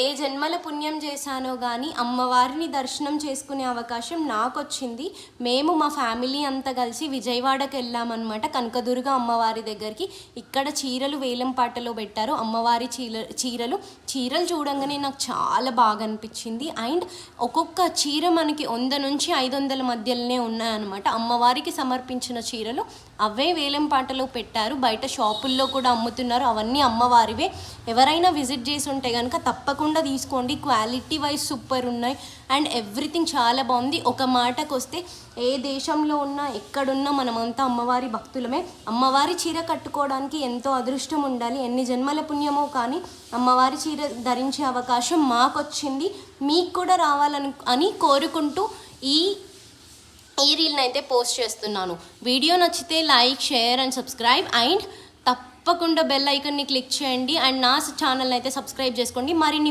ఏ జన్మల పుణ్యం చేశానో కానీ అమ్మవారిని దర్శనం చేసుకునే అవకాశం నాకు వచ్చింది. మేము మా ఫ్యామిలీ అంతా కలిసి విజయవాడకి వెళ్ళామన్నమాట, కనకదుర్గ అమ్మవారి దగ్గరికి. ఇక్కడ చీరలు వేలం పాటలో పెట్టారు, అమ్మవారి చీరలు చూడంగానే నాకు చాలా బాగా అనిపించింది. అండ్ ఒక్కొక్క చీర మనకి 100 నుంచి 500 మధ్యలోనే ఉన్నాయన్నమాట. అమ్మవారికి సమర్పించిన చీరలు అవే వేలం పాటలో పెట్టారు. బయట షాపుల్లో కూడా అమ్ముతున్నారు, అవన్నీ అమ్మవారివే. ఎవరైనా విజిట్ చేసి ఉంటే కనుక తప్పకుండా తీసుకోండి. క్వాలిటీ వైజ్ సూపర్ ఉన్నాయి అండ్ ఎవ్రీథింగ్ చాలా బాగుంది. ఒక మాటకు వస్తే ఏ దేశంలో ఉన్నా ఎక్కడున్నా మనమంతా అమ్మవారి భక్తులమే. అమ్మవారి చీర కట్టుకోవడానికి ఎంతో అదృష్టం ఉండాలి, ఎన్ని జన్మల పుణ్యమో కానీ అమ్మవారి చీర ధరించే అవకాశం మాకు వచ్చింది. మీకు కూడా రావాలని కోరుకుంటూ ఈ రీల్ని అయితే పోస్ట్ చేస్తున్నాను. వీడియో నచ్చితే like, share and subscribe and తప్పకుండా బెల్ ఐకాన్ని క్లిక్ చేయండి అండ్ నా ఛానల్ని అయితే సబ్స్క్రైబ్ చేసుకోండి. మరిన్ని